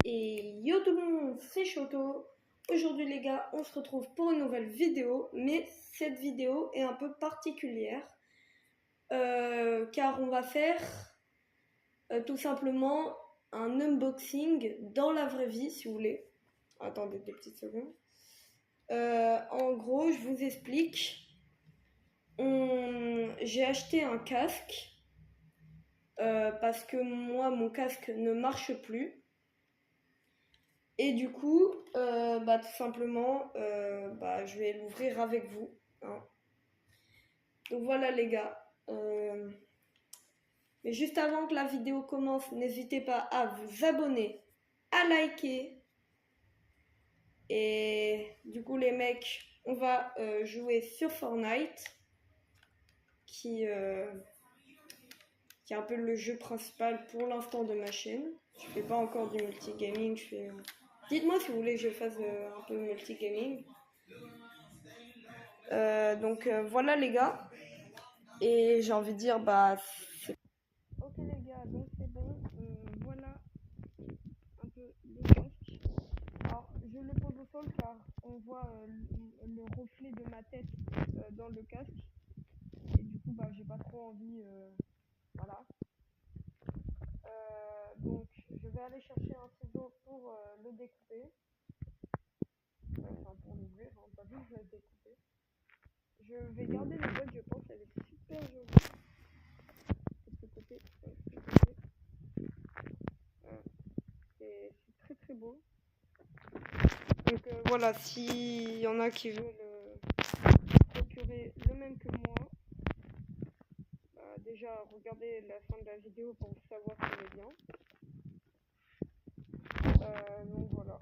Et yo tout le monde, c'est Choto. Aujourd'hui les gars, on se retrouve pour une nouvelle vidéo, mais cette vidéo est un peu particulière car on va faire tout simplement un unboxing dans la vraie vie si vous voulez. Attendez 2 petites secondes. En gros, je vous explique. J'ai acheté un casque parce que moi mon casque ne marche plus. Et du coup, tout simplement, je vais l'ouvrir avec vous. Hein. Donc voilà les gars. Mais juste avant que la vidéo commence, n'hésitez pas à vous abonner, à liker. Et du coup les mecs, on va jouer sur Fortnite, qui est un peu le jeu principal pour l'instant de ma chaîne. Je fais pas encore du multigaming, dites-moi si vous voulez que je fasse un peu de multigaming. Voilà les gars. Et j'ai envie de dire c'est... Ok les gars, donc c'est bon. Voilà un peu le casque. Alors je le pose au sol car on voit le reflet de ma tête dans le casque. Et du coup j'ai pas trop envie. Voilà. Donc je vais aller chercher un ciseau pour le découper. Enfin pour l'ouvrir, hein, pas vu que je vais le découper. Je vais garder la boîte, je pense, elle est super jolie. De ce côté, de ce côté. C'est très très beau. Donc voilà, s'il y en a qui veulent procurer le même que moi, déjà regardez la fin de la vidéo pour savoir s'il est bien. Donc voilà.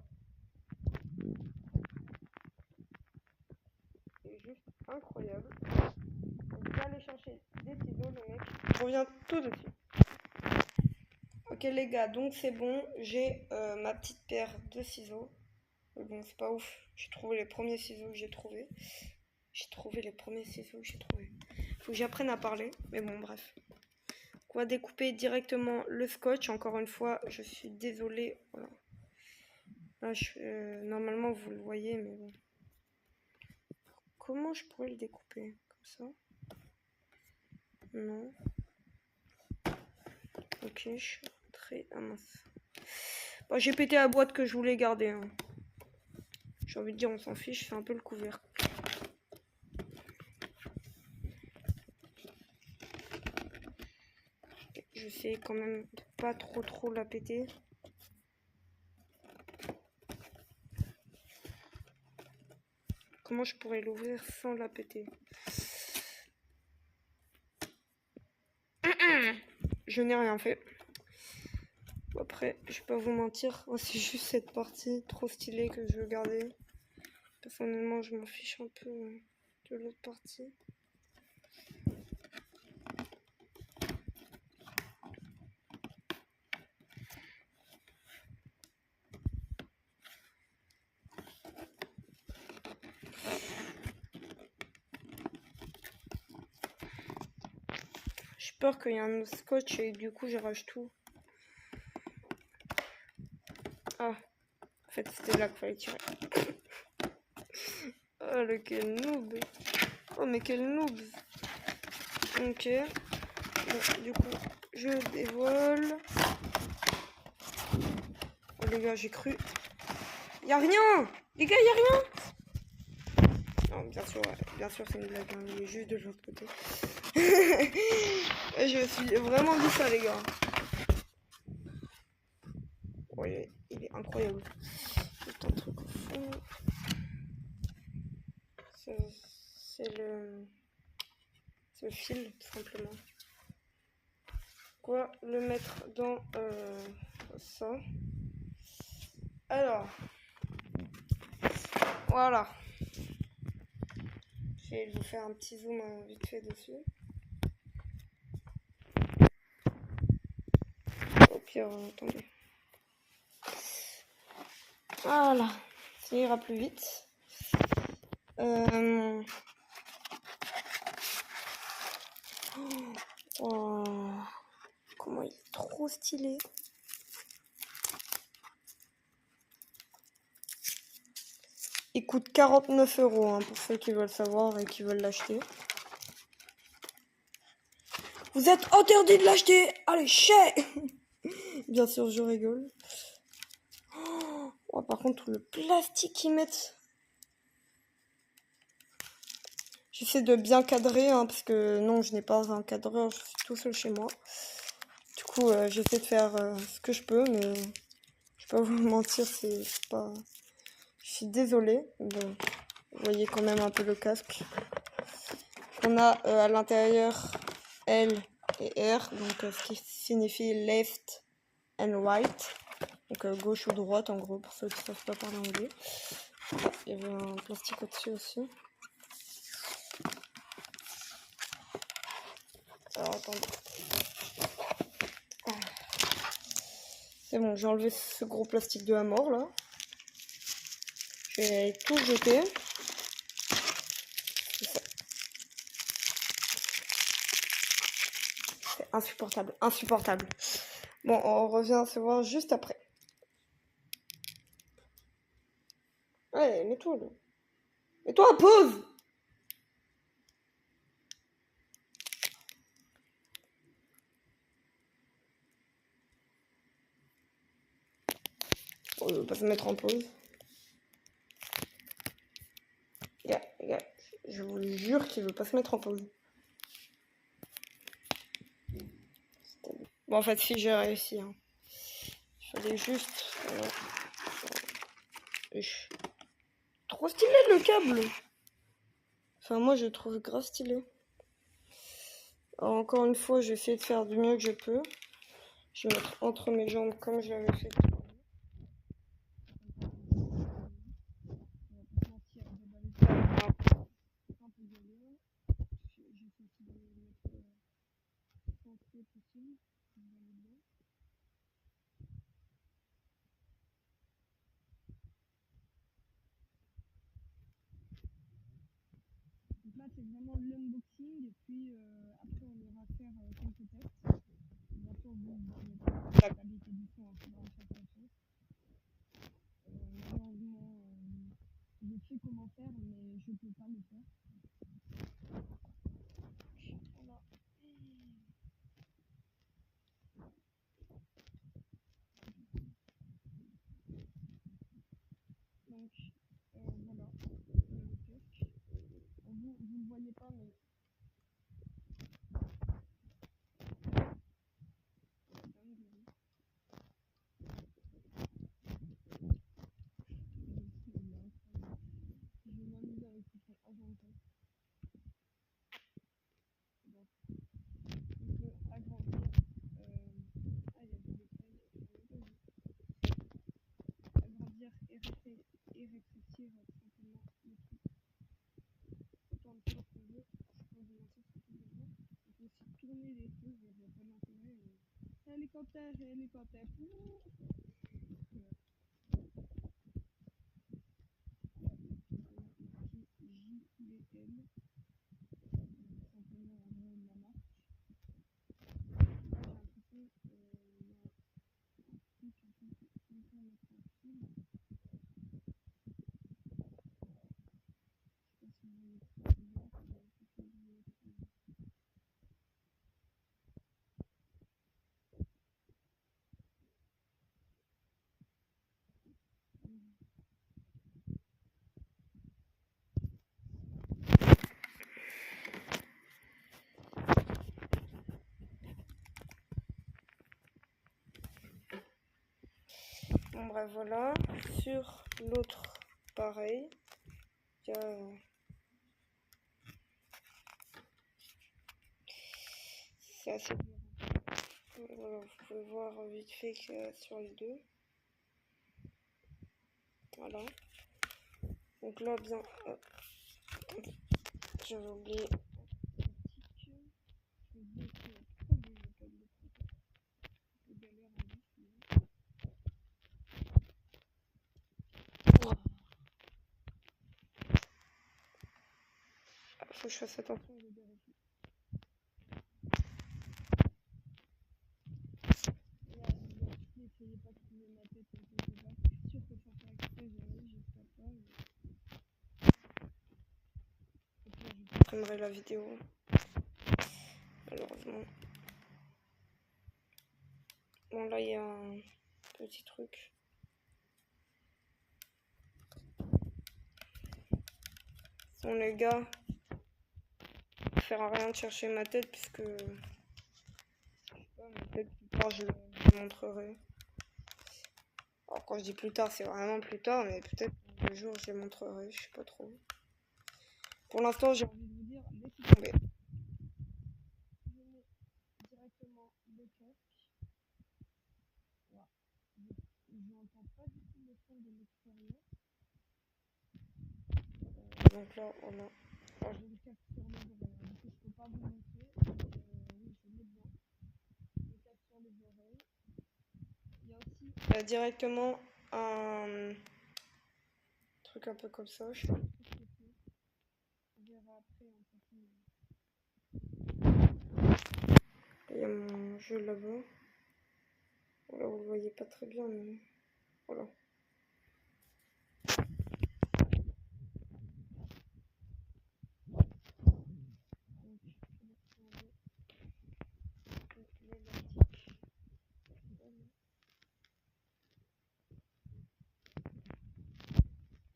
C'est juste incroyable. Donc, je vais aller chercher des ciseaux, le mec. Je reviens tout de suite. Ok les gars, donc c'est bon, j'ai ma petite paire de ciseaux. Bon, c'est pas ouf. J'ai trouvé les premiers ciseaux que j'ai trouvés. Faut que j'apprenne à parler, mais bon, bref. On va découper directement le scotch. Encore une fois, je suis désolée. Voilà. Là, normalement, vous le voyez, mais bon. Comment je pourrais le découper? Comme ça? Non. Ok, je suis très... Ah mince. J'ai pété la boîte que je voulais garder. Hein. J'ai envie de dire, on s'en fiche, c'est un peu le couvercle. J'essaie quand même de pas trop la péter. Comment je pourrais l'ouvrir sans la péter? Je n'ai rien fait. Après, je vais pas vous mentir, c'est juste cette partie trop stylée que je veux garder. Personnellement, je m'en fiche un peu de l'autre partie. J'ai peur qu'il y ait un scotch et du coup j'arrache tout. Ah, en fait c'était là qu'il fallait tirer. Oh le quel noob. Oh mais quel noob. Ok. Bon, du coup, je dévoile. Oh les gars, j'ai cru. Y'a rien. Les gars, y'a rien. Non, bien sûr c'est une blague, hein. Il est juste de l'autre côté. Je me suis vraiment dit ça les gars. Ouais, il est incroyable. Juste un truc au fond. C'est le fil, tout simplement. Quoi le mettre dans ça. Alors, voilà. Je vais vous faire un petit zoom vite fait dessus. Au pire, attendez. Voilà, ça ira plus vite. Oh, comment il est trop stylé. Il coûte 49 € hein, pour ceux qui veulent savoir et qui veulent l'acheter. Vous êtes interdit de l'acheter. Allez, chais. Bien sûr, je rigole. Oh, par contre, le plastique qu'ils mettent. J'essaie de bien cadrer, hein, parce que non, je n'ai pas un cadreur, je suis tout seul chez moi. Du coup, j'essaie de faire ce que je peux, mais je peux pas vous mentir, c'est pas... Je suis désolée. Bon, vous voyez quand même un peu le casque. On a à l'intérieur L et R, donc ce qui signifie left and right. Donc gauche ou droite en gros, pour ceux qui ne savent pas parler anglais. Il y avait un plastique au-dessus aussi. Alors attendez. C'est bon, j'ai enlevé ce gros plastique de la mort là. Je vais tout jeter. C'est insupportable, insupportable. Bon, on revient se voir juste après. Ouais, mets-toi là. Mets-toi en pause. Oh, il veut pas se mettre en pause. Gars, je vous jure qu'il veut pas se mettre en pause. Bon, en fait, si j'ai réussi. Hein. Il fallait juste. Trop stylé le câble. Enfin, moi, je le trouve grave stylé. Alors, encore une fois, je vais essayer de faire du mieux que je peux. Je vais mettre entre mes jambes comme je l'avais fait. Donc là, c'est vraiment l'unboxing et puis après, on ira faire quelques tests. Bien sûr, la qualité du son, il faudra faire attention. Malheureusement, je sais comment faire, mais je peux pas le faire. Voilà. Donc, voilà. Le casque. Vous ne le voyez pas, mais je m'amuse avec ce son avantage. Donc, on peut agrandir. Il y a des détails. Agrandir et rétrécir simplement le truc. Autant de fois qu'on veut. Je peux vous mentir, c'est tout bien. On peut aussi tourner les choses, il n'y a pas d'intérêt. Hélicoptère, hélicoptère. JBL. Simplement en gros la marque. Là, j'ai l'impression qu'il y a un truc un peu mettre en fil. Je sais pas si vous voyez très bien. Bon bref voilà, sur l'autre pareil, il y a c'est assez dur. Voilà, vous pouvez voir vite fait que sur les deux. Voilà. Donc là bien, j'avais oublié. Faut que je fasse attention de vérifier. Là, n'essayez pas de trouver ma tête quelque part. Je suis sûre que sans faire exprès, j'espère pas. Mais... supprimerai la vidéo. Malheureusement. Bon, là, il y a un petit truc. Bon, les gars, ça sert à rien de chercher ma tête, puisque... peut-être plus tard, je le montrerai. Alors, quand je dis plus tard, c'est vraiment plus tard, mais peut-être un jour, je les montrerai, je sais pas trop. Pour l'instant, j'ai envie de vous dire, laissez tomber. Je mets directement le casque. Voilà. Je n'entends pas du tout le son de l'extérieur. Donc là, voilà. Alors, j'ai le casque sur les oreilles. Du coup, je peux pas vous montrer. Oui, je mets bien. Le casque sur les oreilles. Il y a aussi directement un truc un peu comme ça. Je sais pas ce que c'est. On verra après en continu. Il y a mon jeu là-bas. Voilà, vous le voyez pas très bien, mais voilà.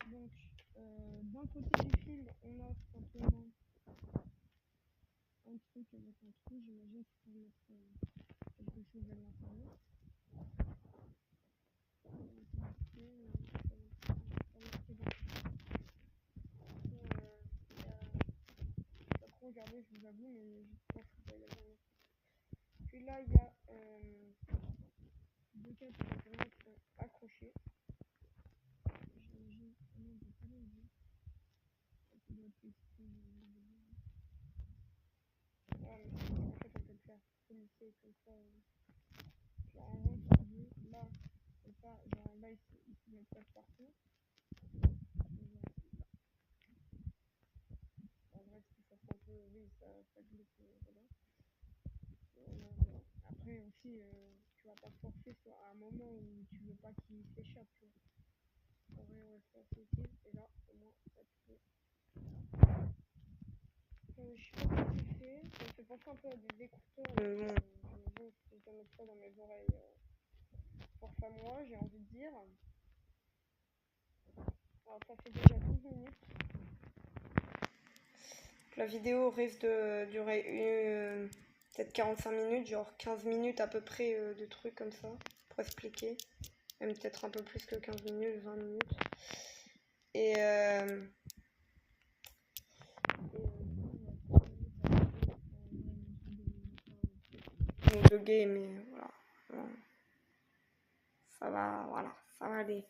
Donc, d'un côté du fil, on a simplement un truc avec un trou, j'imagine que pour mettre quelque chose à l'intérieur. Regardez, je vous avoue, mais je pense que ça y aller. Puis là, il y a deux câbles qui vont être accrochés. J'imagine qu'on ne peut pas les voir. Ça doit être exprès. Voilà, en fait, on peut le faire colisser comme ça. Genre en rond, si tu veux. Là, comme ça, genre là, il se met pas partout. En vrai, si ça fait un peu, oui, ça glisse, voilà. Après aussi, tu vas pas te forcer à un moment où tu veux pas qu'il s'échappe. En vrai, ouais, c'est assez utile. Et là, au moins, ça tu peux. Je sais pas ce que tu fais. Ça me fait penser un peu à des écouteurs. Bon, je vais mettre ça dans mes oreilles. Force à moi, j'ai envie de dire. Alors, ça fait déjà 12 minutes. La vidéo risque de durer peut-être 45 minutes, genre 15 minutes à peu près de trucs comme ça, pour expliquer. Même peut-être un peu plus que 15 minutes, 20 minutes. Et de game, mais voilà. Ça va, voilà, ça va aller.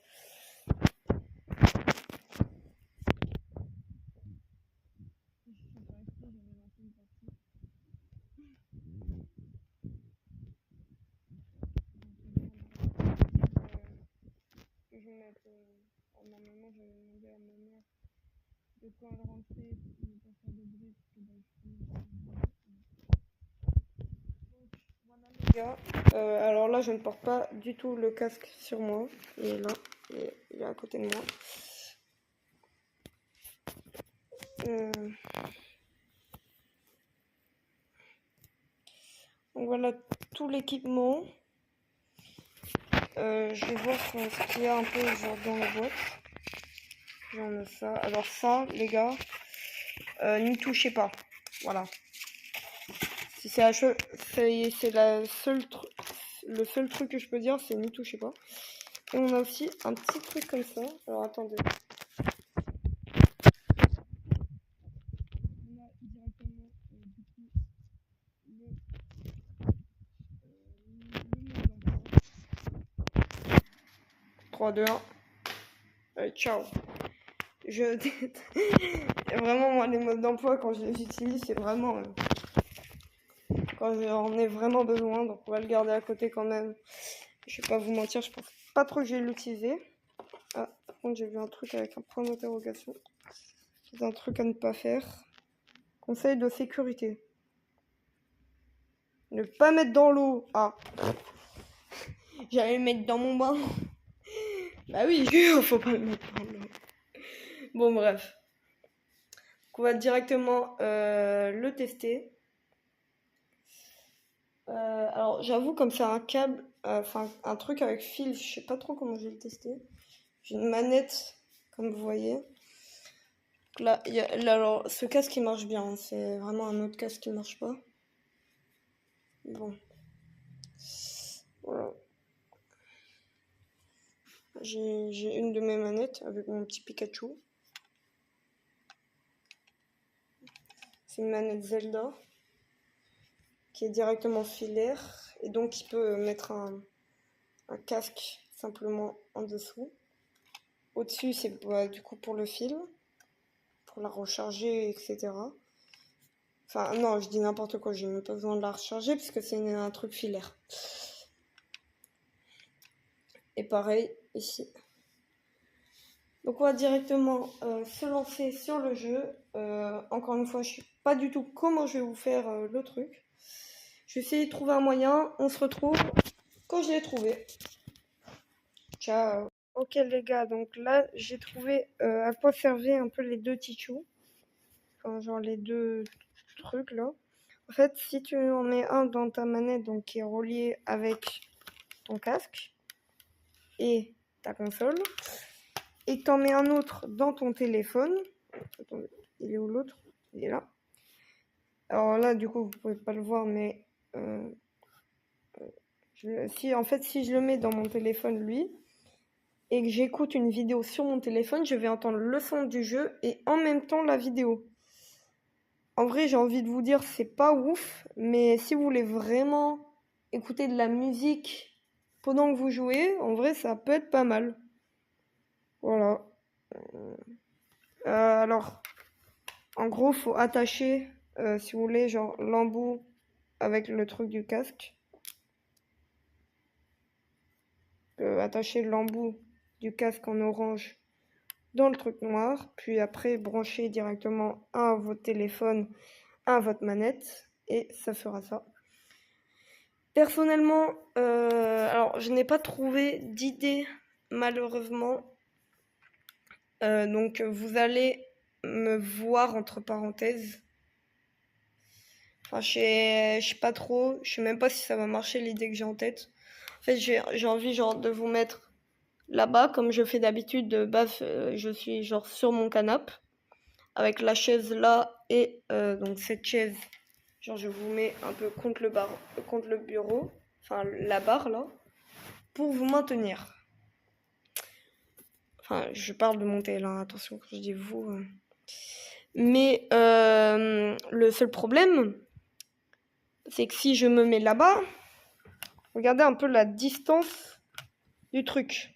Je vais mettre, normalement, je vais demander à ma mère de quand elle rentrait, de ne pas faire de bruit, parce que donc, voilà les gars. Alors là, je ne porte pas du tout le casque sur moi. Il est là, il est à côté de moi. Donc voilà tout l'équipement. Je vais voir ce qu'il y a un peu genre dans la boîte. J'en ai ça. Alors ça, les gars, n'y touchez pas. Voilà. Si c'est le seul truc que je peux dire, c'est n'y touchez pas. Et on a aussi un petit truc comme ça. Alors attendez. On a directement du coup le mode d'emploi. 3, 2, 1. Ciao. Vraiment, moi, les modes d'emploi, quand je les utilise, c'est vraiment quand j'en ai vraiment besoin. Donc, on va le garder à côté quand même. Je vais pas vous mentir, je pense pas trop que je vais l'utiliser. Ah, par contre, j'ai vu un truc avec un point d'interrogation. C'est un truc à ne pas faire. Conseil de sécurité. Ne pas mettre dans l'eau. Ah. J'allais le mettre dans mon bain. Bah oui, faut pas le mettre dans l'eau. Bon, bref. On va directement le tester. Alors j'avoue, comme c'est un câble, enfin un truc avec fil, je sais pas trop comment je vais le tester. J'ai une manette, comme vous voyez. Là, alors ce casque il marche bien, hein, c'est vraiment un autre casque qui marche pas. Bon. Voilà. J'ai une de mes manettes avec mon petit Pikachu. C'est une manette Zelda qui est directement filaire et donc il peut mettre un casque simplement en dessous. Au-dessus, c'est du coup pour le fil, pour la recharger, etc. Enfin, non, je dis n'importe quoi, j'ai même pas besoin de la recharger parce que c'est un truc filaire. Et pareil ici. Donc on va directement se lancer sur le jeu. Encore une fois, je sais pas du tout comment je vais vous faire le truc. Je vais essayer de trouver un moyen. On se retrouve quand je l'ai trouvé. Ciao. Ok les gars, donc là j'ai trouvé à quoi servaient un peu les deux tichous. Enfin genre les deux trucs là. En fait, si tu en mets un dans ta manette, donc qui est relié avec ton casque et ta console, et que t'en mets un autre dans ton téléphone. Attendez, il est où l'autre? Il est là. Alors là, du coup, vous pouvez pas le voir, mais si je le mets dans mon téléphone, lui, et que j'écoute une vidéo sur mon téléphone, je vais entendre le son du jeu et en même temps la vidéo. En vrai, j'ai envie de vous dire, c'est pas ouf, mais si vous voulez vraiment écouter de la musique pendant que vous jouez, en vrai, ça peut être pas mal. Voilà. Alors, en gros, faut attacher, si vous voulez, genre l'embout avec le truc du casque. Attacher l'embout du casque en orange dans le truc noir, puis après brancher directement un à votre téléphone, un à votre manette, et ça fera ça. Personnellement, alors je n'ai pas trouvé d'idée malheureusement, donc vous allez me voir entre parenthèses. Enfin, je sais pas trop, je sais même pas si ça va marcher l'idée que j'ai en tête. En fait, j'ai envie genre de vous mettre là-bas, comme je fais d'habitude, de base, je suis genre sur mon canapé, avec la chaise là, et donc cette chaise, genre je vous mets un peu contre le bureau, enfin la barre là, pour vous maintenir. Enfin, je parle de monter là, attention quand je dis vous. Mais le seul problème, c'est que si je me mets là-bas, regardez un peu la distance du truc.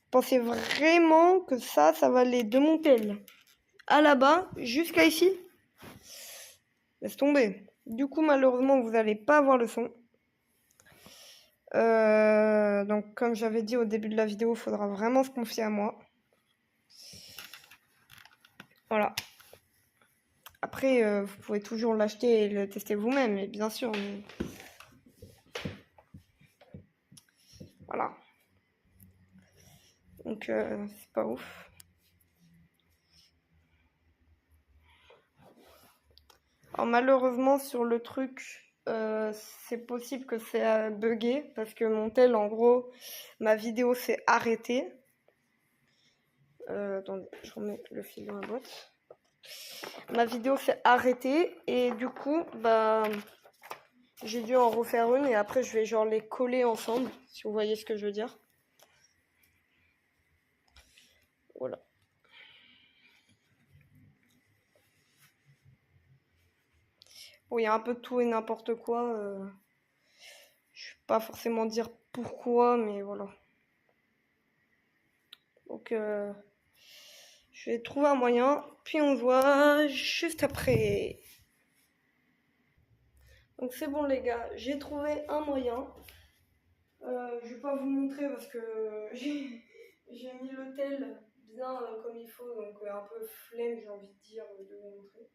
Pensez vraiment que ça va aller de mon tel à là-bas jusqu'à ici? Laisse tomber. Du coup, malheureusement, vous n'allez pas avoir le son. Donc, comme j'avais dit au début de la vidéo, il faudra vraiment se confier à moi. Voilà. Après, vous pouvez toujours l'acheter et le tester vous-même, bien sûr. Mais... Voilà. Donc, c'est pas ouf. Alors, malheureusement, sur le truc, c'est possible que c'est bugué parce que mon tel, en gros, ma vidéo s'est arrêtée. Attendez, je remets le fil dans la boîte. Ma vidéo s'est arrêtée et du coup, bah, j'ai dû en refaire une et après je vais genre les coller ensemble, si vous voyez ce que je veux dire. Voilà. Bon, il y a un peu de tout et n'importe quoi. Je vais pas forcément dire pourquoi, mais voilà. Donc, je vais trouver un moyen, puis on se voit juste après. Donc c'est bon les gars, j'ai trouvé un moyen. Je vais pas vous montrer parce que j'ai mis l'hôtel bien comme il faut, donc un peu flemme j'ai envie de dire de vous montrer.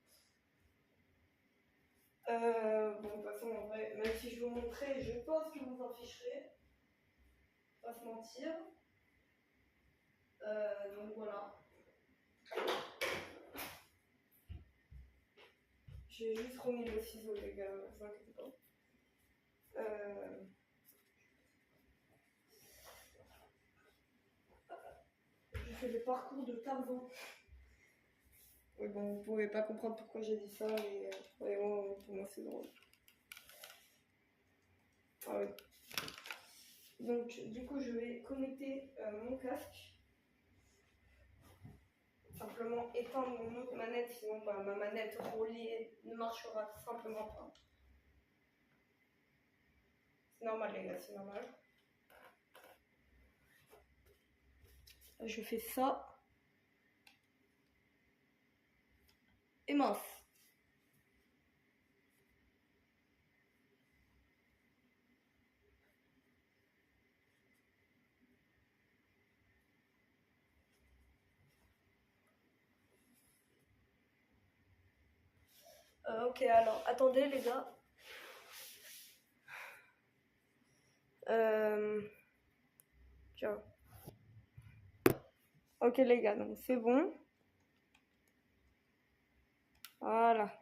Bon de toute façon en vrai, même si je vous montrais, je pense que vous en ficherez. Pas se mentir. Donc voilà. Je vais juste remettre le ciseau, les gars, ne vous inquiétez pas. Je fais le parcours de Tarzan. Oui, bon, vous pouvez pas comprendre pourquoi j'ai dit ça, mais vraiment, pour moi, c'est drôle. Ah oui. Donc, du coup, je vais connecter mon casque. Simplement éteindre mon autre manette, sinon bah, ma manette reliée ne marchera simplement pas. C'est normal, les gars, c'est normal. Je fais ça. Et mince. Ok, alors, attendez, les gars. Ciao. Ok, les gars, donc c'est bon. Voilà.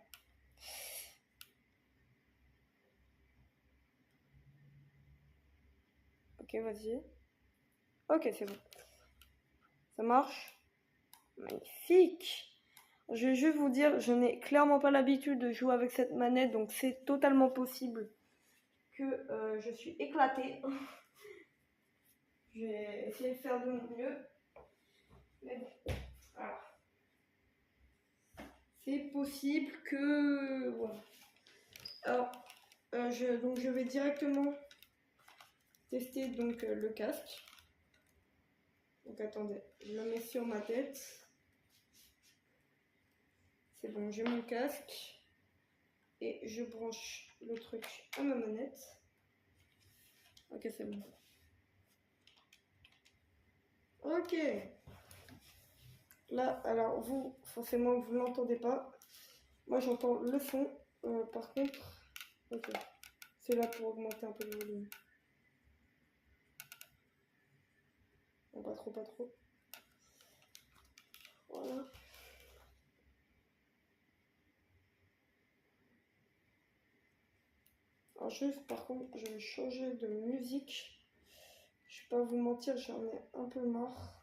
Ok, vas-y. Ok, c'est bon. Ça marche. Magnifique. Je vais juste vous dire, je n'ai clairement pas l'habitude de jouer avec cette manette, donc c'est totalement possible que je suis éclatée. Je vais essayer de faire de mon mieux. Mais bon, alors. C'est possible que... Voilà. Alors, je vais directement tester donc, le casque. Donc attendez, je le mets sur ma tête. C'est bon, j'ai mon casque. Et je branche le truc à ma manette. Ok, c'est bon. Ok. Là, alors vous, forcément, vous ne l'entendez pas. Moi, j'entends le son. Par contre, ok. C'est là pour augmenter un peu le volume. Bon, pas trop, pas trop. Voilà. Alors juste, par contre, je vais changer de musique. Je vais pas vous mentir, j'en ai un peu marre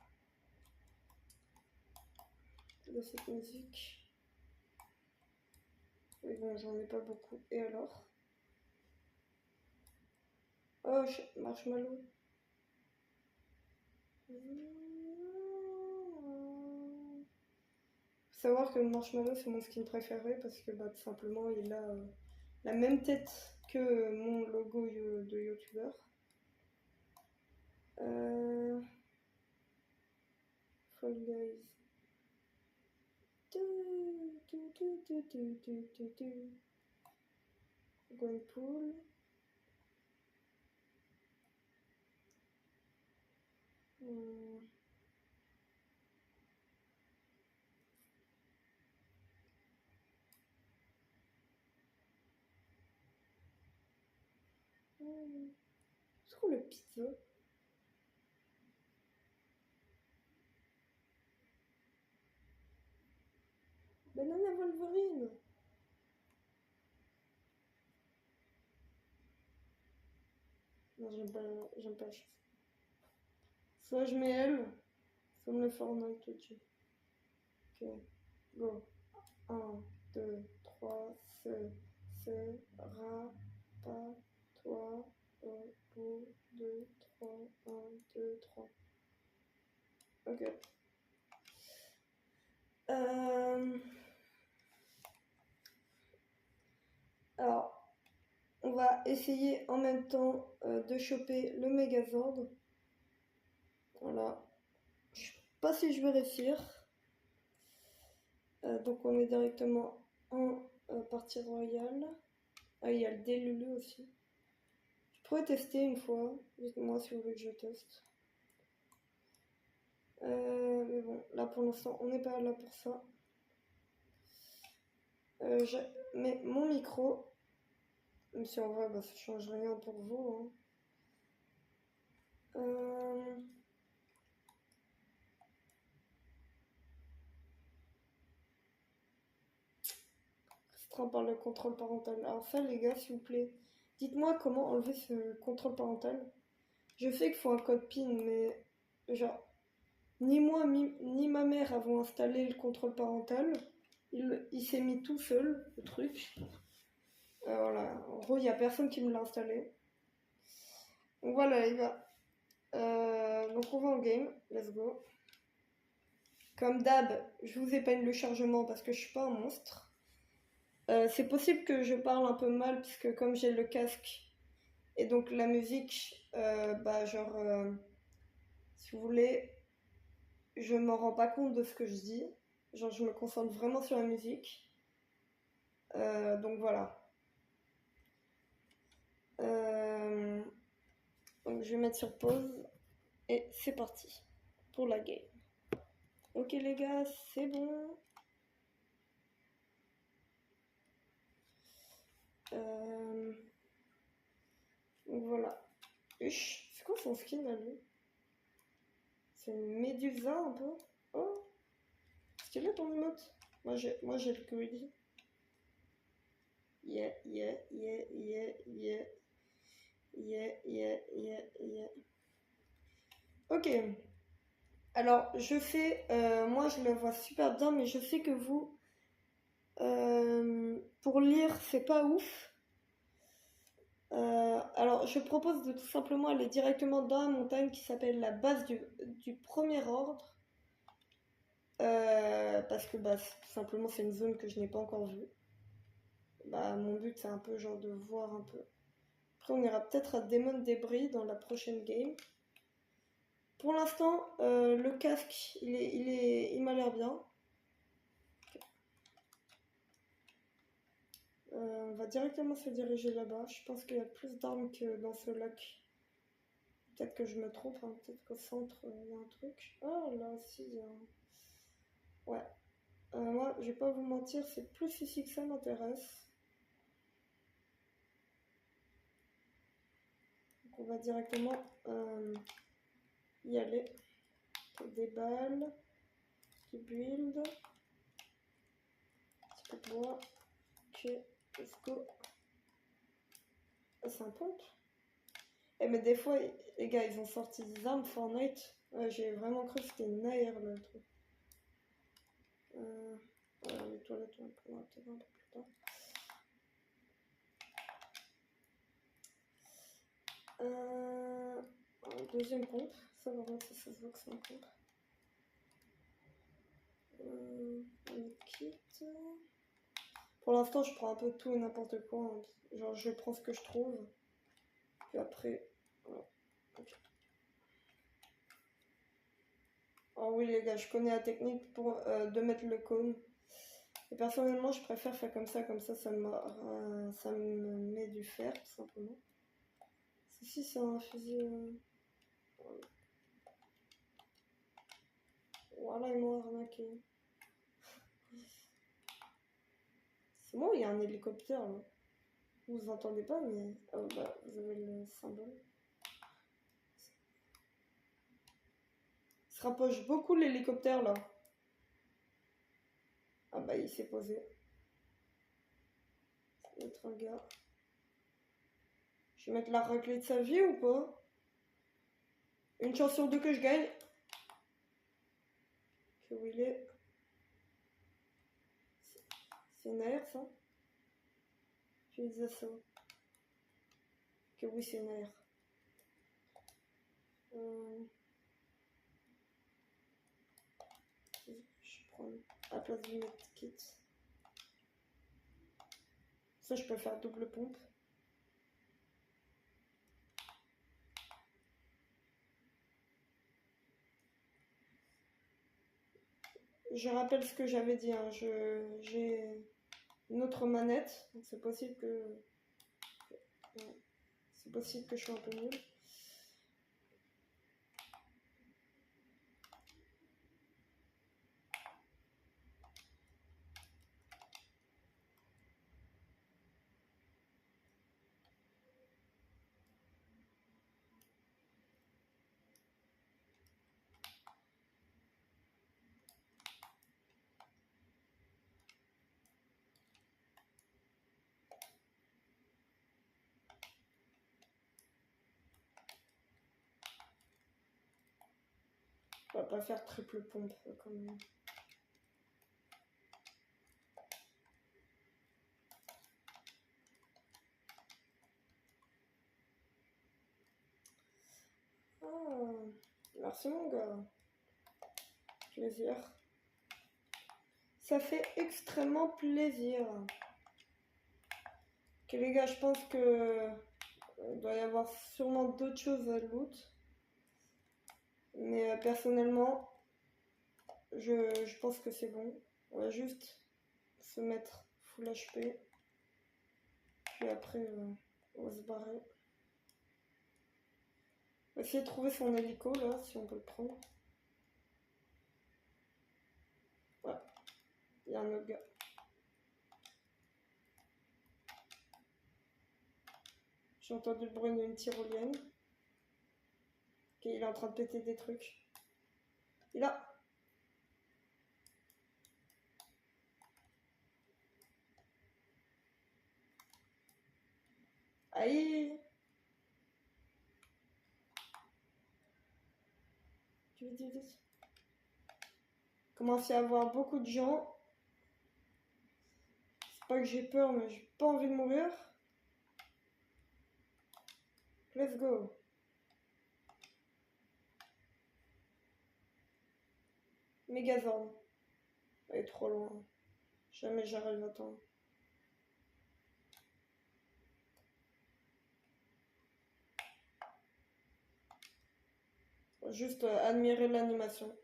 de cette musique. Mais bon, j'en ai pas beaucoup. Et alors? Oh, Marshmallow. Faut savoir que le Marshmallow, c'est mon skin préféré parce que bah, tout simplement, il a la même tête que mon logo de youtubeur. Fall Guys. Gwenpool. Je trouve le pizza. Banana Wolverine. Non, j'aime pas la chose. Soit je mets elle, soit je mets Fortnite au-dessus. Ok, go. 1, 2, 3, ra, pas, toi, au, 2, 3, 1, 2, 3. Ok. Alors, on va essayer en même temps de choper le Megazord. Voilà. Je sais pas si je vais réussir. Donc on est directement en partie royale. Ah, il y a le Delulu aussi. Je pourrais tester une fois. Dites-moi si vous voulez que je teste. Mais bon, là pour l'instant, on n'est pas là pour ça. Je mets mon micro. Même si en vrai, bah, ça change rien pour vous. Hein. restreint par le contrôle parental. Alors ça, les gars, s'il vous plaît, dites-moi comment enlever ce contrôle parental. Je sais qu'il faut un code PIN, mais genre, ni moi ni ma mère avons installé le contrôle parental. Il s'est mis tout seul, le truc. Voilà, en gros, il n'y a personne qui me l'a installé. Donc voilà, les gars. Donc on va en game, let's go. Comme d'hab, je vous épargne le chargement parce que je suis pas un monstre. C'est possible que je parle un peu mal puisque comme j'ai le casque et donc la musique, si vous voulez, je m'en rends pas compte de ce que je dis. Genre je me concentre vraiment sur la musique. Donc voilà. Donc je vais mettre sur pause et c'est parti pour la game. Ok les gars, c'est bon. Donc voilà. C'est quoi son skin à lui? C'est une médusa un peu. Oh, stylé ton emote. Moi j'ai le greedy. Yeah, yeah, yeah, yeah, yeah. Yeah, yeah, yeah, yeah. Ok. Alors, je sais, moi je le vois super bien, mais je sais que vous, pour lire, c'est pas ouf. Alors, je propose de tout simplement aller directement dans la montagne qui s'appelle la base du premier ordre. Parce que bah, tout simplement, c'est une zone que je n'ai pas encore vue. Bah, mon but, c'est un peu genre de voir un peu. Après, on ira peut-être à Demon Debris dans la prochaine game. Pour l'instant, le casque, il m'a l'air bien. On va directement se diriger là-bas. Je pense qu'il y a plus d'armes que dans ce lac. Peut-être que je me trompe, hein. Peut-être qu'au centre, il y a un truc. Ah, là aussi, il y a un... Ouais. Moi, je vais pas vous mentir, c'est plus ici que ça m'intéresse. Donc, on va directement y aller. Des balles, du build, petit peu de bois. Ok, let's go. Ah, c'est un pompe. Eh, mais des fois, les gars, ils ont sorti des armes Fortnite. J'ai vraiment cru que c'était une AR le truc. Les toilettes, on va peut-être un peu plus tard. Deuxième pompe. Ça va voir si ça se voit que c'est un pompe. On quitte. Pour l'instant, je prends un peu tout et n'importe quoi. Hein. Genre, je prends ce que je trouve. Puis après, voilà. Okay. Oh oui, les gars, je connais la technique pour de mettre le cône. Et personnellement, je préfère faire comme ça ça me met du fer, tout simplement. Si, c'est un fusil. Voilà, ils m'ont arnaqué. C'est bon, il y a un hélicoptère là. Vous entendez pas, mais. Oh, bah, vous avez le symbole. Il se rapproche beaucoup l'hélicoptère là. Ah bah, il s'est posé. Ça va être un gars. Je vais mettre la raclée de sa vie ou pas? Une chance sur deux que je gagne. Que où il est? C'est une AR ça? Je disais ça. Que oui, c'est une AR. Je prends à la place du medkit. Ça, je peux faire double pompe. Je rappelle ce que j'avais dit. Hein. J'ai une autre manette. Donc c'est possible que. C'est possible que je sois un peu nul. On va pas faire triple pompe quand même. Ah, merci mon gars. Plaisir. Ça fait extrêmement plaisir. Ok les gars, je pense que il doit y avoir sûrement d'autres choses à loot. Mais personnellement, je pense que c'est bon. On va juste se mettre full HP. Puis après, on va se barrer. On va essayer de trouver son hélico là, si on peut le prendre. Ouais, il y a un autre gars. J'ai entendu le bruit d'une tyrolienne. Ok, il est en train de péter des trucs. Il a. Aïe. Vite. Commence à y avoir beaucoup de gens. C'est pas que j'ai peur, mais j'ai pas envie de mourir. Let's go. Megazord. Elle est trop loin. Jamais j'arrive à temps. Juste admirer l'animation.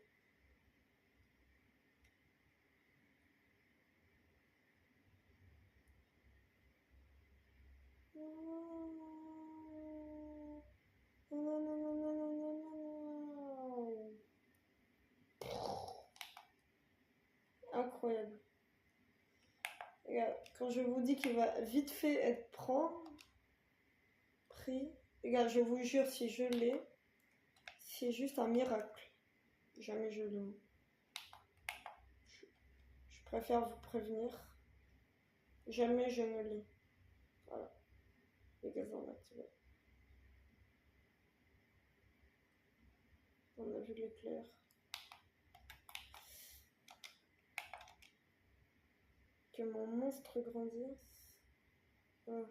Incroyable. Regarde, quand je vous dis qu'il va vite fait être pris, regarde, je vous jure, si je l'ai, c'est juste un miracle. Jamais je l'ai. Je préfère vous prévenir. Jamais je ne l'ai. Voilà. Les gaz en activé. On a vu l'éclair. Que mon monstre grandisse. Ah.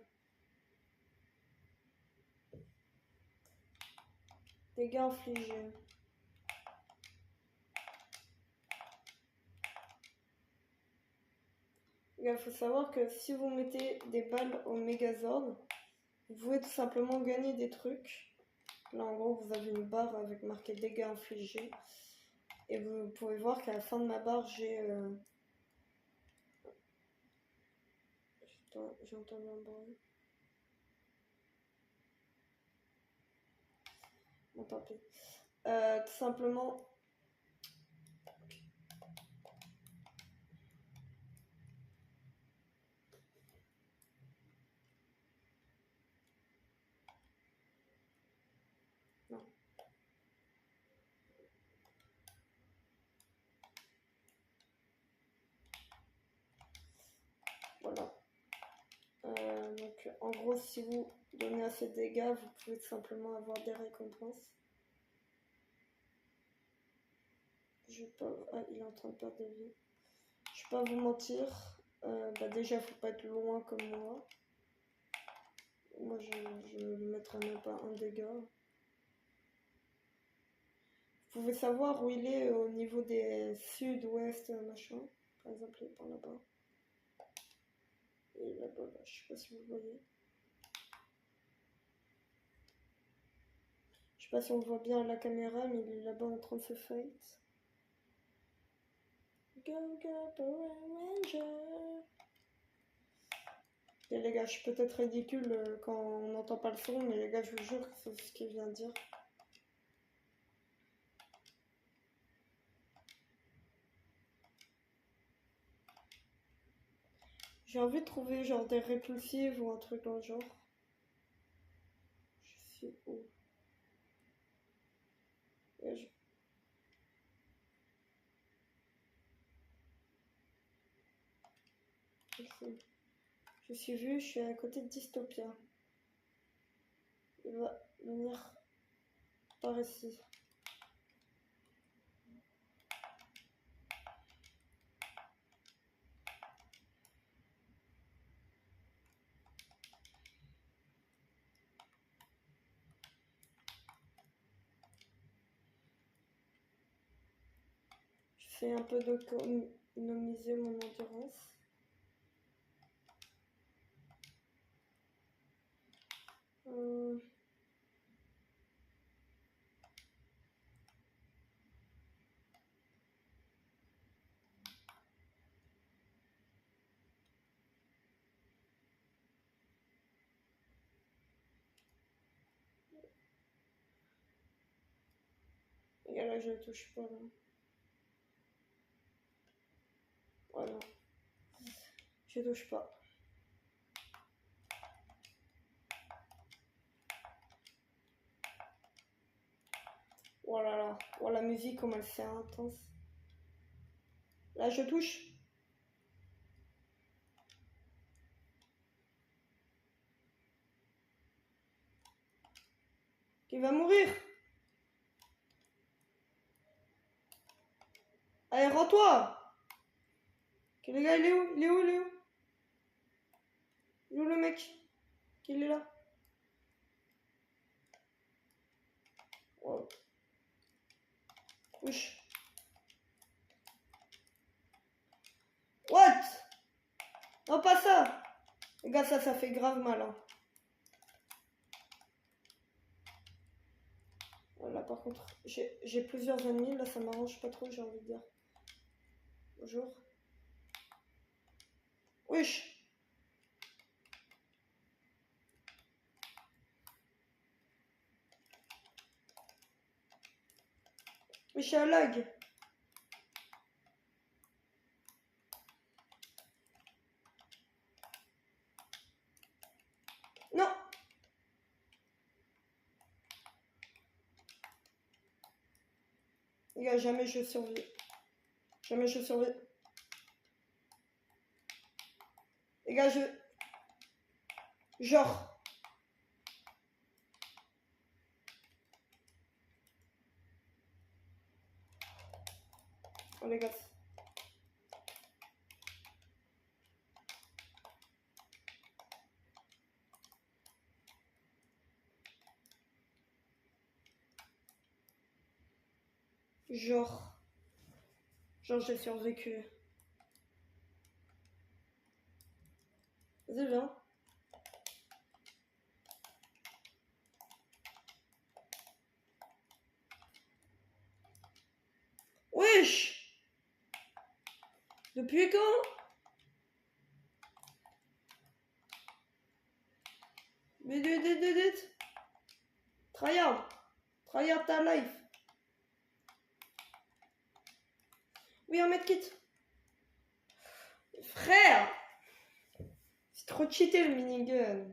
Dégâts infligés. Il faut savoir que si vous mettez des balles au Megazord, vous pouvez tout simplement gagner des trucs. Là en gros vous avez une barre avec marqué dégâts infligés. Et vous pouvez voir qu'à la fin de ma barre j'ai... J'ai entendu un bruit. Bon tant pis. Tout simplement... Non. Voilà. Donc en gros si vous donnez assez de dégâts, vous pouvez tout simplement avoir des récompenses. Je vais pas... Ah, il est en train de perdre de vie. Je vais pas vous mentir. Bah déjà faut pas être loin comme moi. Moi je ne mettrai même pas un dégât. Vous pouvez savoir où il est au niveau des sud-ouest machin. Par exemple il est par là-bas. Et là-bas, je sais pas si vous voyez. Je sais pas si on voit bien à la caméra, mais il est là-bas en train de se fight. Go, go, Power Ranger. Et les gars, je suis peut-être ridicule quand on n'entend pas le son, mais les gars, je vous jure que c'est ce qu'il vient de dire. J'ai envie de trouver genre des répulsives ou un truc dans le genre. Je suis où? Je suis vue, je suis à côté de Dystopia. Il va venir par ici. fait un peu d'économiser mon endurance. Et là, je ne touche pas. Là. Voilà. Je touche pas. Oh là là. Oh, la musique, comme elle fait intense. Là, je touche. Il va mourir. Allez, rends-toi. Ok, les gars, il est où? Il est où? Il est où? Il est où le mec? Il est là. Oh. Wesh. What? Non, pas ça. Les gars, ça fait grave mal. Hein. Voilà, par contre, j'ai plusieurs ennemis. Là, ça m'arrange pas trop, j'ai envie de dire. Bonjour. Wesh. Wesh, j'ai un lag. Non. Les gars, jamais je survis. Jamais je survis. Les gars, genre. Oh, les gars. Genre, j'ai survécu. Vas-y, viens. Wesh! Depuis quand? Mais Tryhard. Tryhard ta life. Oui, un medkit. Frère! C'est trop cheaté le minigun.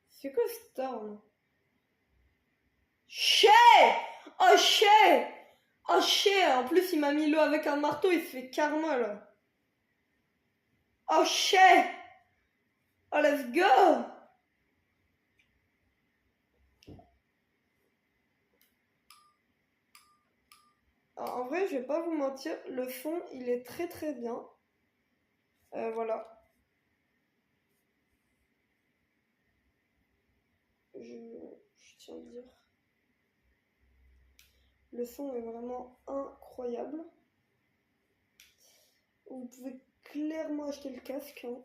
C'est quoi cette arme? Chais! Oh chais! Oh chais! En plus il m'a mis l'eau avec un marteau, il se fait karma là. Oh chais! Oh let's go! Alors, en vrai je vais pas vous mentir, le fond il est très très bien. Voilà. Je tiens à dire. Le son est vraiment incroyable. Vous pouvez clairement acheter le casque. Hein.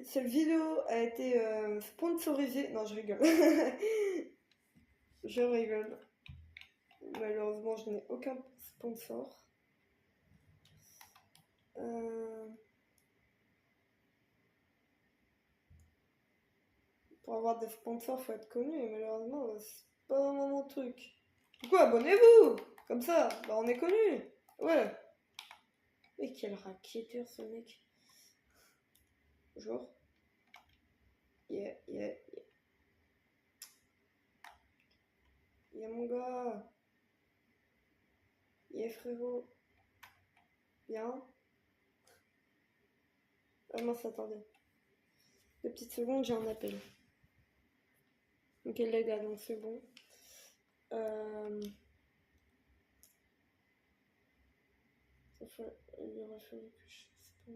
Cette vidéo a été sponsorisée. Non, je rigole. Je rigole. Malheureusement, je n'ai aucun sponsor. Pour avoir des sponsors, faut être connu. Et malheureusement, c'est pas vraiment mon truc. Du coup, abonnez-vous. Comme ça, bah, on est connu. Ouais. Mais quel racketteur ce mec. Bonjour. Yeah. Yeah mon gars. Yeah frérot. Bien. Ah mince, attendez. 2 petites secondes, j'ai un appel. Ok les gars, donc c'est bon. Ça Il aurait fallu que je fasse pas.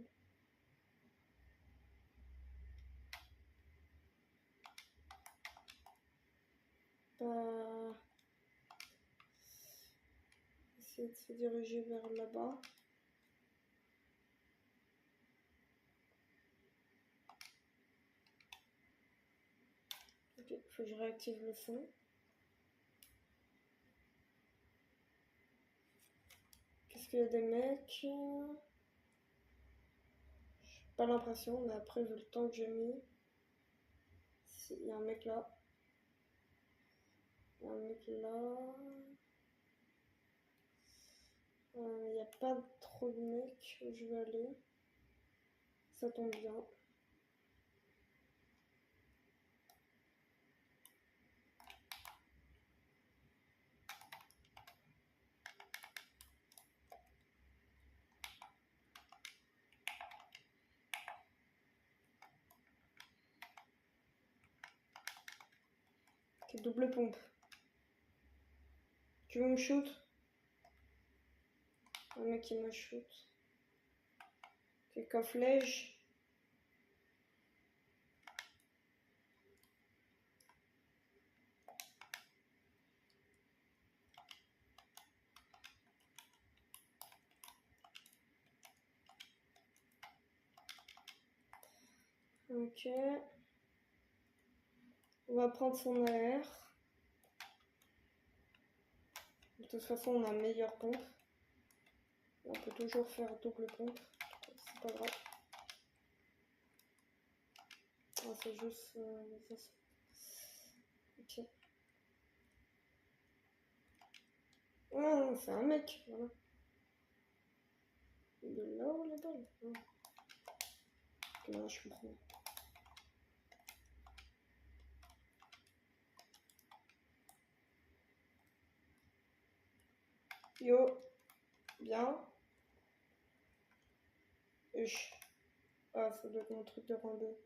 Essayer de se diriger vers là-bas. Ok, faut que je réactive le son. Qu'est-ce qu'il y a des mecs? J'ai pas l'impression, mais après, vu le temps que j'ai mis. Si, il y a un mec là. Il y a un mec là. Il n'y a pas trop de mecs où je vais aller. Ça tombe bien. Ok, double pompe. Tu veux me shoot? Un mec qui me shoot. Ok, cofflège. Ok. On va prendre son air. De toute façon, on a meilleure pompe. On peut toujours faire double pompe. C'est pas grave. Ah, c'est juste... ok. Ah, c'est un mec, voilà. De là ou là-bas? Ok, là, je comprends. Yo. Bien. Uch. Ah, ça doit être mon truc de rando.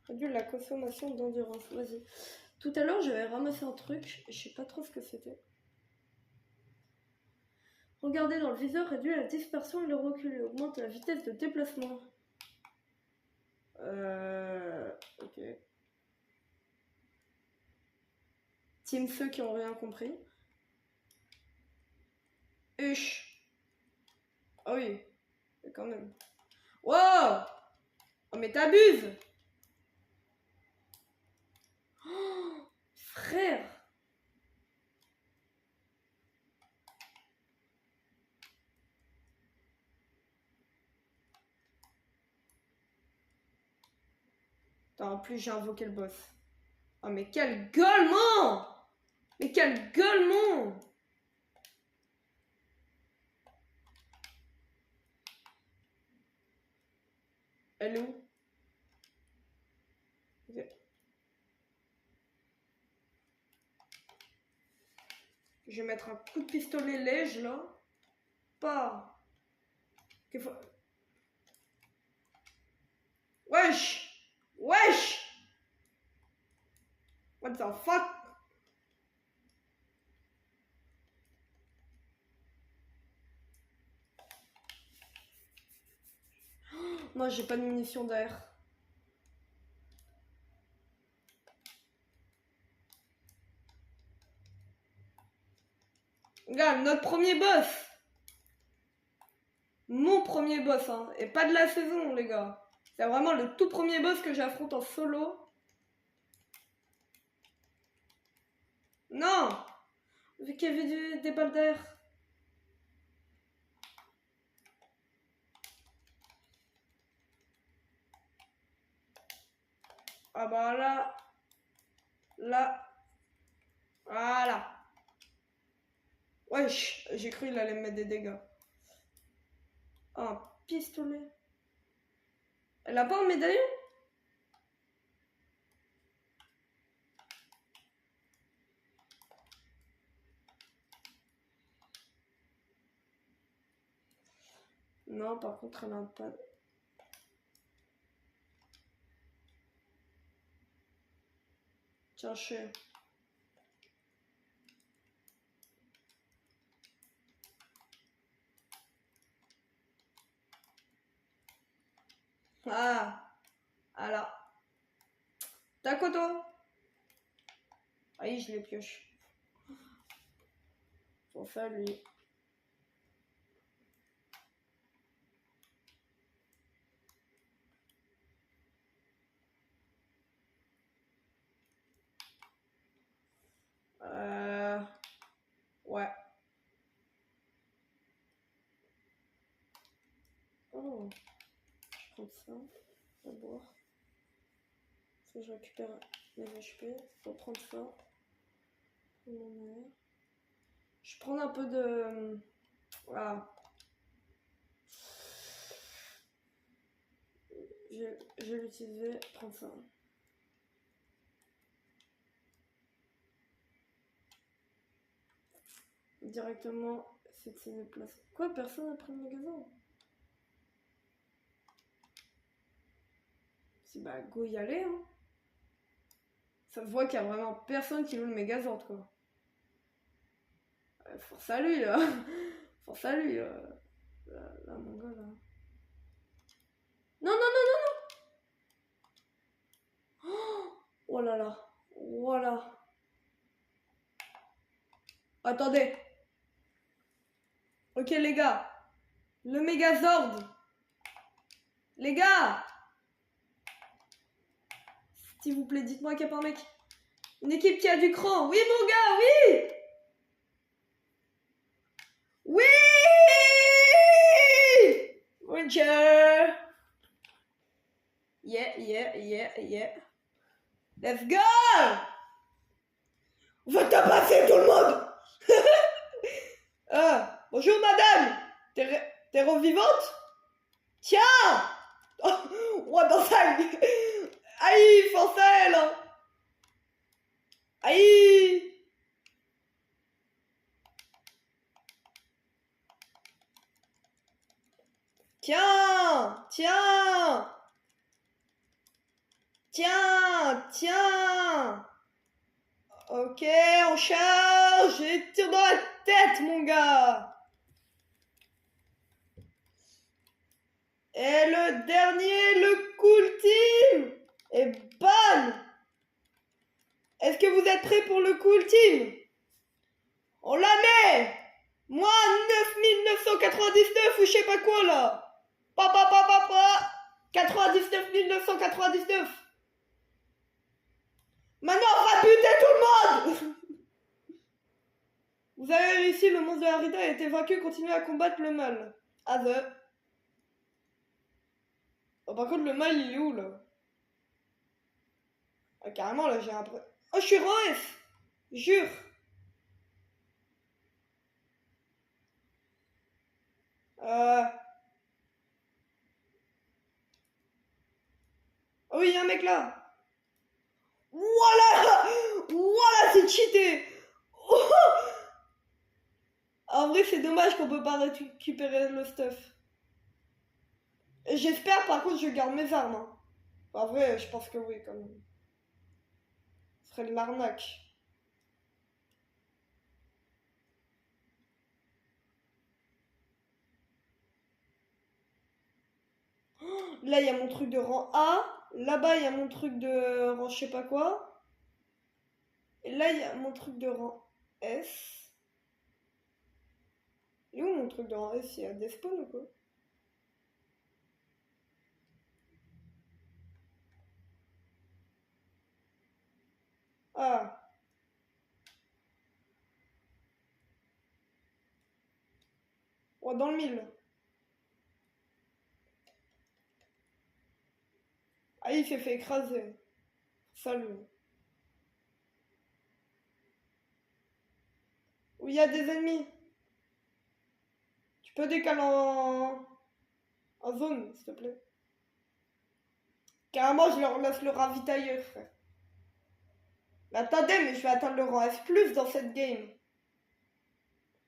Réduire la consommation d'endurance. Vas-y. Tout à l'heure, j'avais ramassé un truc. Je sais pas trop ce que c'était. Regardez dans le viseur, réduit la dispersion et le recul. Augmente la vitesse de déplacement. Ok. Team ceux qui ont rien compris. Uch. Ah oui. Mais quand même. Wow. Oh mais t'abuses. Oh, frère. Attends, en plus j'ai invoqué le boss. Oh mais quel gueulement. Mais quel gueulement. Elle est où? Okay. Je vais mettre un coup de pistolet léger là. Pas. Okay, wesh. Wesh. What the fuck? Non, j'ai pas de munitions d'air. Regarde, notre premier boss. Mon premier boss, hein. Et pas de la saison, les gars. C'est vraiment le tout premier boss que j'affronte en solo. Non! Vu qu'il y avait des balles d'air. Ah bah là. Là. Voilà. Wesh, j'ai cru qu'il allait me mettre des dégâts. Un pistolet. Elle a pas un médaillon? Non, par contre, elle a un pad. Tiens, je sais. Ah, alors. T'as quoi, toi? Aïe, je l'ai pioche. Pour ça, lui. Ouais. Oh, je prends ça d'abord. Ça, je récupère les HP. Faut prendre ça. Je prends un peu de. Voilà. Je vais l'utiliser. Prendre ça. Directement, c'est une place. Quoi, personne n'a pris le magasin? Si bah, go y aller, hein. Ça se voit qu'il y a vraiment personne qui loue le Megazord, quoi. Force à lui, là. Force à lui, la mongole, là. Non, non, non, non, non. Oh là là. Voilà. Attendez. Ok, les gars. Le Megazord. Les gars. S'il vous plaît, dites-moi qu'il n'y a pas un mec. Une équipe qui a du cran. Oui, mon gars, oui. Oui. Bonjour. Yeah, yeah, yeah, yeah. Let's go. On va tabasser tout le monde. Bonjour, madame. T'es revivante? Tiens. Oh, dans sa gueule. Aïe, force à elle. Aïe. Tiens. Tiens. Tiens. Tiens. Ok, on charge et tire dans la tête, mon gars. Et le dernier, le cool team. Et bam. Est-ce que vous êtes prêts pour le cool team? On la met. Moi, 9999 ou je sais pas quoi, là. Pa. 99 999. Maintenant, on va buter tout le monde. Vous avez réussi, le monstre de Harita a été vaincu, continuez à combattre le mal. Oh, par contre, le mal, il est où, là? Ah, carrément, là, j'ai un... Oh, je suis roi F. Jure. Oh oui, il y a un mec là. Voilà. Voilà, c'est cheaté. Oh. En vrai, c'est dommage qu'on peut pas récupérer le stuff. J'espère, par contre, je garde mes armes. Hein. En vrai, je pense que oui, quand même. Ce serait de l'arnaque. Là, il y a mon truc de rang A. Là-bas, il y a mon truc de rang je sais pas quoi. Et là, il y a mon truc de rang S. Et où mon truc de rang S? Il y a des spawns ou quoi? Ah. Oh, dans le 1000. Ah, il s'est fait écraser. Salut. Où il y a des ennemis. Tu peux décaler en zone, s'il te plaît. Carrément, je leur laisse le ravitailleur, frère. Mais attendez, mais je vais atteindre le rang F+ dans cette game.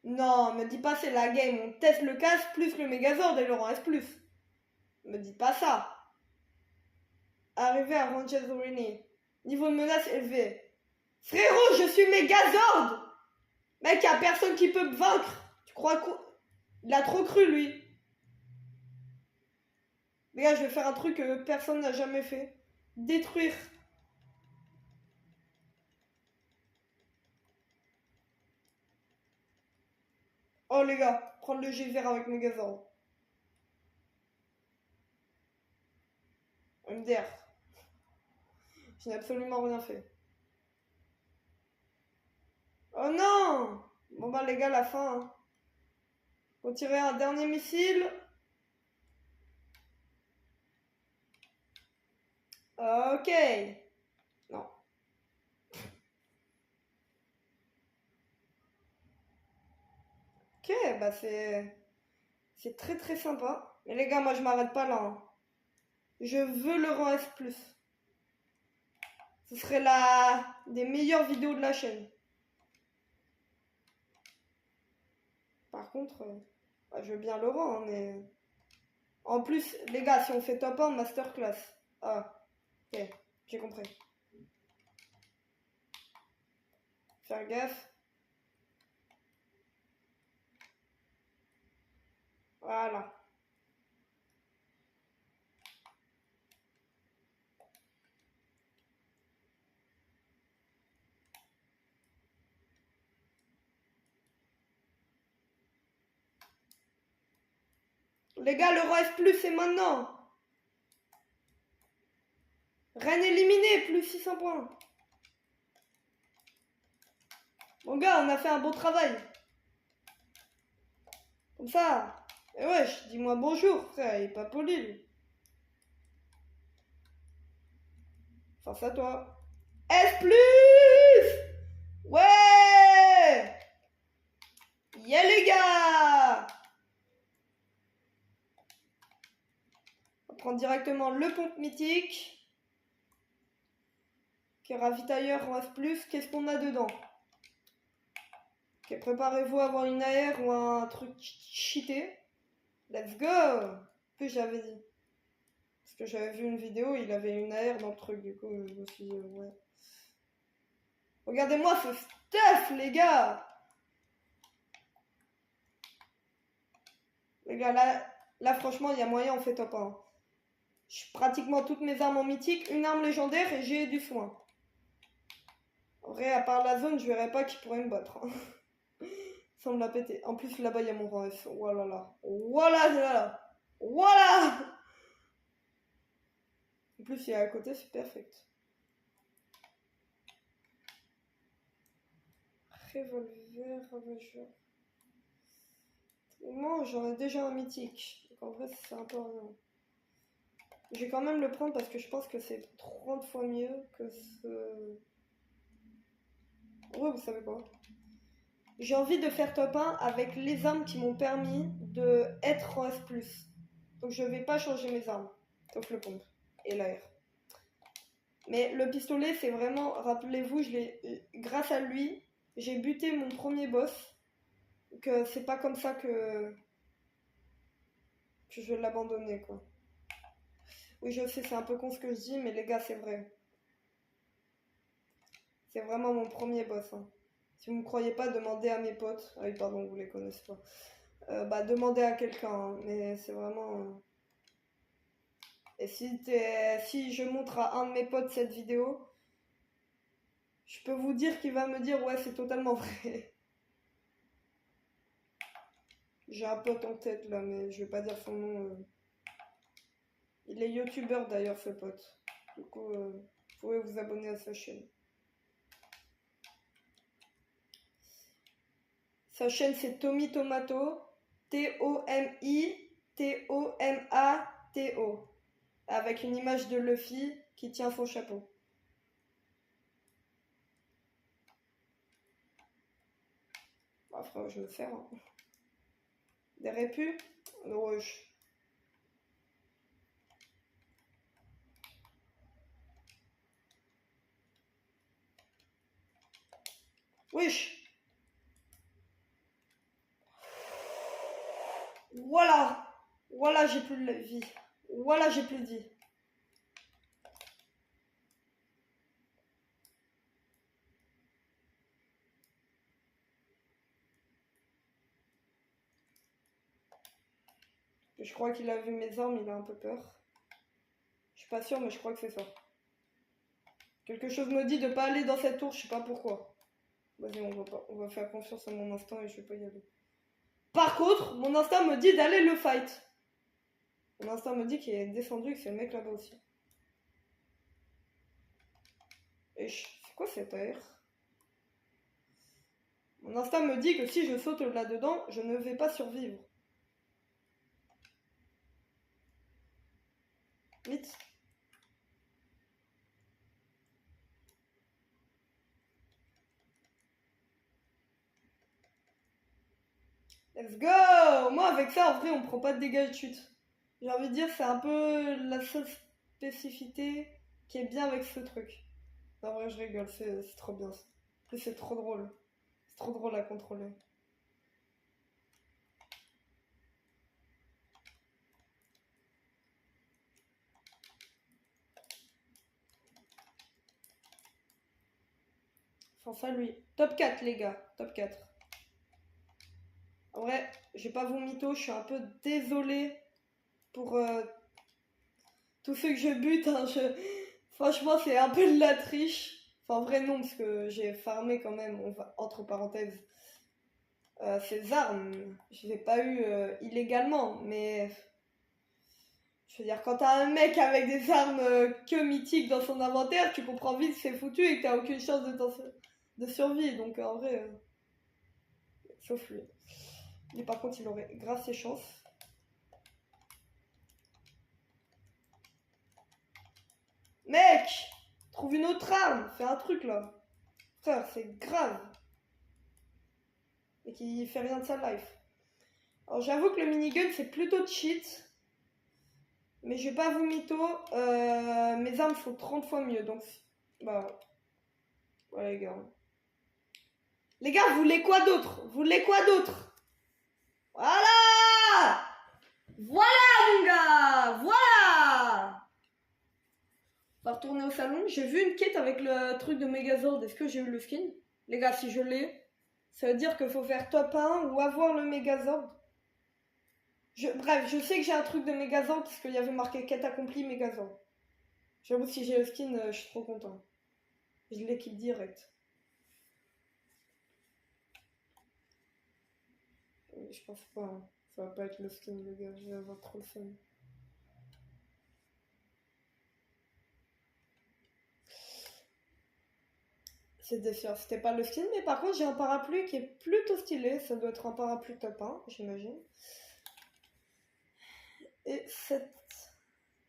Non, me dis pas c'est la game. On teste le casque plus le Megazord et le rang S+. Me dis pas ça. Arrivé à Ranchazorini. Niveau de menace élevé. Frérot, je suis Megazord. Mec, y'a personne qui peut me vaincre. Tu crois quoi? Il a trop cru, lui. Les gars, je vais faire un truc que personne n'a jamais fait. Détruire. Oh, les gars, prendre le jet vert avec Megazord. MDR. Je n'ai absolument rien fait. Oh non! Bon bah les gars, la fin. Hein. Faut tirer un dernier missile. Ok. Non. Ok, bah c'est très très sympa. Mais les gars, moi je m'arrête pas là. Hein. Je veux le rang S+. Ce serait la des meilleures vidéos de la chaîne. Par contre, bah, je veux bien le rang, hein, mais... En plus, les gars, si on fait top 1, masterclass. Ah, ok, j'ai compris. Faire gaffe. Voilà. Les gars, le rang S+, c'est maintenant. Reine éliminée, plus 600 points. Mon gars, on a fait un beau travail. Comme ça. Et wesh, dis-moi bonjour, frère, il est pas poli, lui. Face à toi. S+. Ouais. Yeah, les gars. On va prendre directement le pompe mythique. Qui est ravitailleur en S+. Qu'est-ce qu'on a dedans? Ok, préparez-vous à avoir une AR ou un truc cheaté. Let's go. Que j'avais dit. Parce que j'avais vu une vidéo, il avait une AR dans le truc, du coup je me suis dit, ouais. Regardez-moi ce stuff, les gars. Les gars, là franchement, il y a moyen, on fait top 1. J'ai pratiquement toutes mes armes en mythique, une arme légendaire et j'ai du soin. En vrai, à part la zone, je verrais pas qui pourrait me battre. Hein. Sans me la péter. En plus, là-bas, il y a mon rang F. Voilà, là. Voilà, là. Voilà. En plus, il est à côté, c'est perfect. Revolver, ravageur. Moi, j'en ai déjà un mythique. Donc en vrai, c'est un peu rien. Je vais quand même le prendre parce que je pense que c'est 30 fois mieux que ce... Ouais, vous savez quoi? J'ai envie de faire top 1 avec les armes qui m'ont permis de être en S+. Donc je vais pas changer mes armes. Sauf le pompe et l'air. Mais le pistolet, c'est vraiment... Rappelez-vous, grâce à lui, j'ai buté mon premier boss. Donc c'est pas comme ça que je vais l'abandonner, quoi. Oui, je sais, c'est un peu con ce que je dis, mais les gars, c'est vrai. C'est vraiment mon premier boss. Hein. Si vous me croyez pas, demandez à mes potes. Ah oui, pardon, vous les connaissez pas. Bah, demandez à quelqu'un, hein, mais c'est vraiment... Et si je montre à un de mes potes cette vidéo, je peux vous dire qu'il va me dire, ouais, c'est totalement vrai. J'ai un pote en tête, là, mais je vais pas dire son nom. Il est youtubeur, d'ailleurs, ce pote. Du coup, vous pouvez vous abonner à sa chaîne. Sa chaîne, c'est Tommy Tomato. T-O-M-I-T-O-M-A-T-O. Avec une image de Luffy qui tient son chapeau. Bah, frère, je vais le faire. Hein. Des répus? Wesh. Wesh. Voilà. Voilà, j'ai plus de vie. Voilà, j'ai plus de vie. Je crois qu'il a vu mes armes, il a un peu peur. Je suis pas sûre, mais je crois que c'est ça. Quelque chose me dit de pas aller dans cette tour, je sais pas pourquoi. Vas-y, on va faire confiance à mon instinct et je vais pas y aller. Par contre, mon instinct me dit d'aller le fight. Mon instinct me dit qu'il est descendu et que c'est le mec là-bas aussi. Et c'est quoi cet air? Mon instinct me dit que si je saute là-dedans, je ne vais pas survivre. Vite. Let's go! Moi, avec ça, en vrai, on prend pas de dégâts de chute. J'ai envie de dire, c'est un peu la seule spécificité qui est bien avec ce truc. En vrai, je rigole, c'est trop bien. En plus, c'est trop drôle. C'est trop drôle à contrôler. Enfin, ça, lui. Top 4, les gars. Top 4. En vrai, je vais pas vous mytho, je suis un peu désolée pour tous ceux que je bute. Hein, franchement, c'est un peu de la triche. Enfin, en vrai, non, parce que j'ai farmé quand même, entre parenthèses, ces armes. Je les ai pas eu illégalement, mais je veux dire, quand t'as un mec avec des armes que mythiques dans son inventaire, tu comprends vite que c'est foutu et que t'as aucune chance de survie. Donc en vrai, sauf lui. Mais par contre, il aurait grave ses chances. Mec, trouve une autre arme, fais un truc là. Frère, c'est grave. Et qui fait rien de sa life. Alors j'avoue que le minigun c'est plutôt cheat. Mais je vais pas vous mytho. Mes armes sont 30 fois mieux. Donc, bah ouais, les gars. Les gars, vous voulez quoi d'autre? Vous voulez quoi d'autre? Voilà! Voilà, mon gars! Voilà! On va retourner au salon. J'ai vu une quête avec le truc de Megazord. Est-ce que j'ai eu le skin? Les gars, si je l'ai, ça veut dire qu'il faut faire top 1 ou avoir le Megazord. Bref, je sais que j'ai un truc de Megazord parce qu'il y avait marqué quête accomplie Megazord. J'avoue, si j'ai le skin, je suis trop content. Je l'équipe direct. Je pense pas. Hein. Ça va pas être le skin, les gars. Je vais avoir trop le fun. C'était sûr, c'était pas le skin, mais par contre, j'ai un parapluie qui est plutôt stylé. Ça doit être un parapluie top 1, j'imagine. Et cet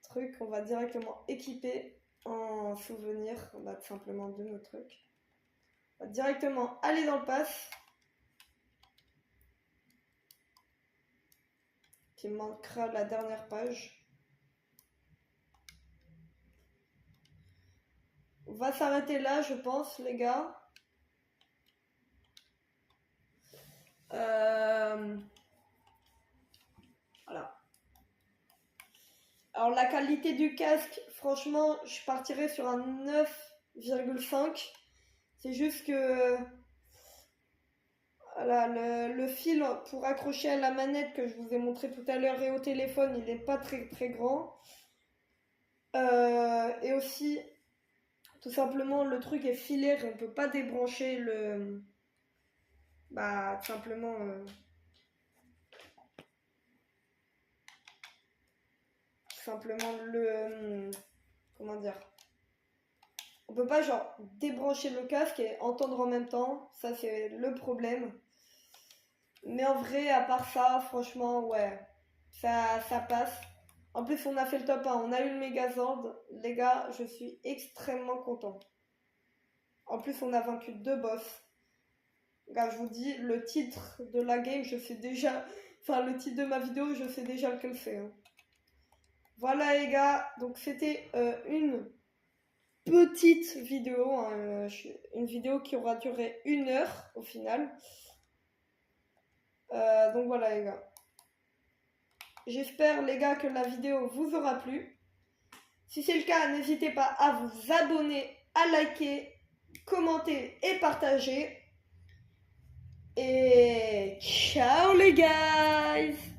truc, on va directement équiper en souvenir tout simplement de nos trucs. On va directement aller dans le pass. Qui manquera la dernière page. On va s'arrêter là, je pense, les gars. Voilà. Alors, la qualité du casque, franchement, je partirais sur un 9,5. C'est juste que voilà, le fil pour accrocher à la manette que je vous ai montré tout à l'heure et au téléphone, il n'est pas très très grand. Et aussi, tout simplement, le truc est filaire, on ne peut pas débrancher le... Bah, tout simplement... le... comment dire? On peut pas genre débrancher le casque et entendre en même temps. Ça, c'est le problème. Mais en vrai, à part ça, franchement, ouais, ça passe. En plus, on a fait le top 1, on a eu le Megazord. Les gars, je suis extrêmement content. En plus, on a vaincu 2 boss. Gars, je vous dis, le titre de la game, je sais déjà... Enfin, le titre de ma vidéo, je sais déjà lequel c'est. Hein. Voilà, les gars. Donc, c'était une petite vidéo. Hein, une vidéo qui aura duré 1 heure, au final. Donc, voilà, les gars. J'espère les gars que la vidéo vous aura plu. Si c'est le cas, n'hésitez pas à vous abonner, à liker, commenter et partager. Et ciao les guys!